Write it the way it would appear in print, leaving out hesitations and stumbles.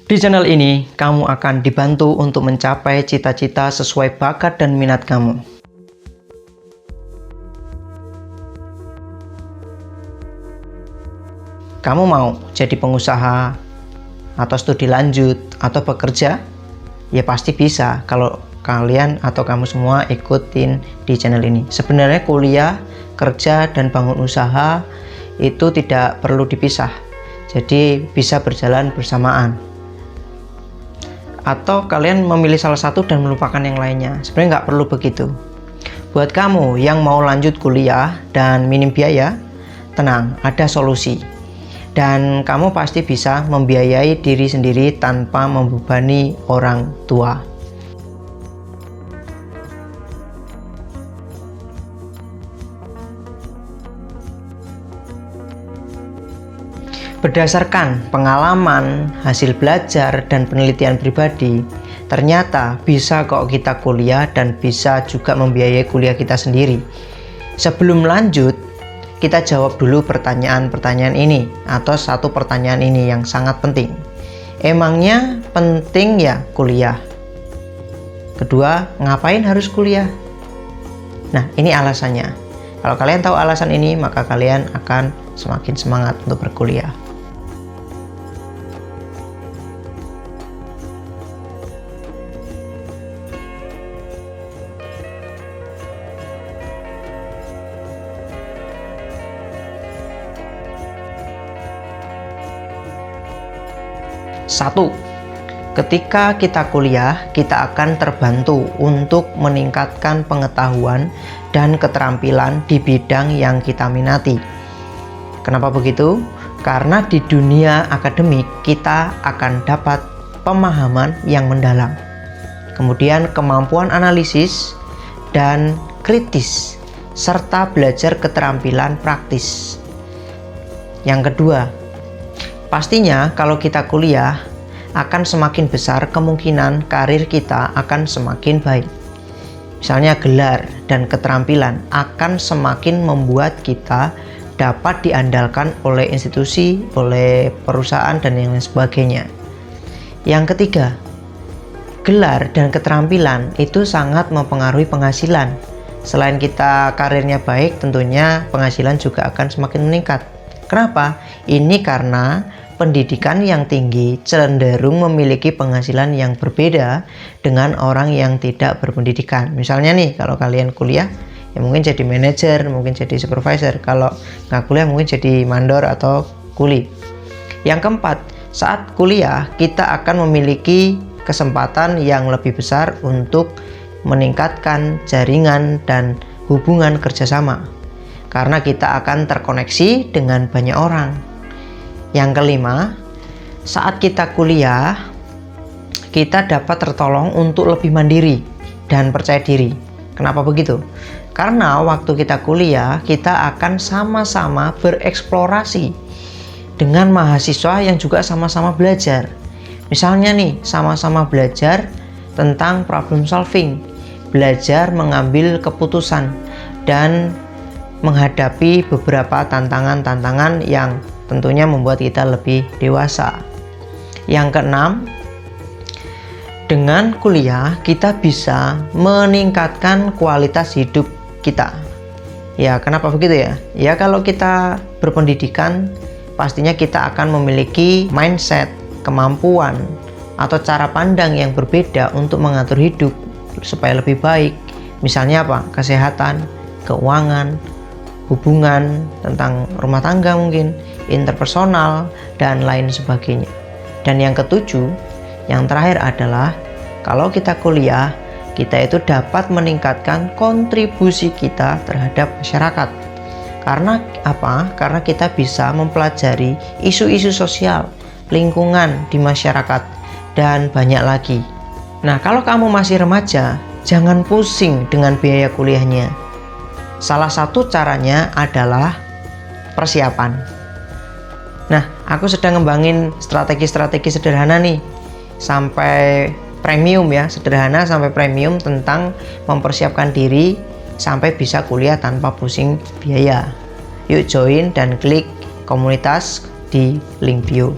Di channel ini, kamu akan dibantu untuk mencapai cita-cita sesuai bakat dan minat kamu. Kamu mau jadi pengusaha, atau studi lanjut, atau bekerja? Ya pasti bisa kalau kalian atau kamu semua ikutin di channel ini. Sebenarnya kuliah, kerja, dan bangun usaha itu tidak perlu dipisah. Jadi bisa berjalan bersamaan. Atau kalian memilih salah satu dan melupakan yang lainnya. Sebenarnya nggak perlu begitu. Buat kamu yang mau lanjut kuliah dan minim biaya, tenang, ada solusi. Dan kamu pasti bisa membiayai diri sendiri tanpa membebani orang tua. Berdasarkan pengalaman, hasil belajar, dan penelitian pribadi, ternyata bisa kok kita kuliah dan bisa juga membiayai kuliah kita sendiri. Sebelum lanjut, kita jawab dulu pertanyaan-pertanyaan ini, atau satu pertanyaan ini yang sangat penting. Emangnya penting ya kuliah? Kedua, ngapain harus kuliah? Nah, ini alasannya. Kalau kalian tahu alasan ini, maka kalian akan semakin semangat untuk berkuliah. Satu, ketika kita kuliah, kita akan terbantu untuk meningkatkan pengetahuan dan keterampilan di bidang yang kita minati. Kenapa begitu? Karena di dunia akademik kita akan dapat pemahaman yang mendalam, kemudian kemampuan analisis dan kritis, serta belajar keterampilan praktis. Yang kedua, pastinya kalau kita kuliah akan semakin besar kemungkinan karir kita akan semakin baik. Misalnya gelar dan keterampilan akan semakin membuat kita dapat diandalkan oleh institusi, oleh perusahaan, dan yang lain sebagainya. Yang ketiga, gelar dan keterampilan itu sangat mempengaruhi penghasilan. Selain kita karirnya baik, tentunya penghasilan juga akan semakin meningkat. Kenapa? Ini karena pendidikan yang tinggi cenderung memiliki penghasilan yang berbeda dengan orang yang tidak berpendidikan. Misalnya nih, kalau kalian kuliah, ya mungkin jadi manajer, mungkin jadi supervisor. Kalau nggak kuliah, mungkin jadi mandor atau kuli. Yang keempat, saat kuliah, kita akan memiliki kesempatan yang lebih besar untuk meningkatkan jaringan dan hubungan kerjasama. Karena kita akan terkoneksi dengan banyak orang. Yang kelima, saat kita kuliah, kita dapat tertolong untuk lebih mandiri dan percaya diri. Kenapa begitu? Karena waktu kita kuliah, kita akan sama-sama bereksplorasi dengan mahasiswa yang juga sama-sama belajar. Misalnya nih, sama-sama belajar tentang problem solving, belajar mengambil keputusan, dan menghadapi beberapa tantangan-tantangan yang tentunya membuat kita lebih dewasa. Yang keenam, dengan kuliah kita bisa meningkatkan kualitas hidup kita. Ya, kenapa begitu ya? Ya, kalau kita berpendidikan, pastinya kita akan memiliki mindset, kemampuan, atau cara pandang yang berbeda untuk mengatur hidup supaya lebih baik. Misalnya apa? Kesehatan, keuangan, hubungan, tentang rumah tangga mungkin, interpersonal, dan lain sebagainya. Dan yang ketujuh, yang terakhir adalah kalau kita kuliah, kita itu dapat meningkatkan kontribusi kita terhadap masyarakat. Karena apa? Karena kita bisa mempelajari isu-isu sosial, lingkungan di masyarakat, dan banyak lagi. Nah, kalau kamu masih remaja, jangan pusing dengan biaya kuliahnya. Salah satu caranya adalah persiapan. Nah, aku sedang ngembangin strategi-strategi sederhana nih, sampai premium ya, sederhana sampai premium tentang mempersiapkan diri sampai bisa kuliah tanpa pusing biaya. Yuk join dan klik komunitas di link bio.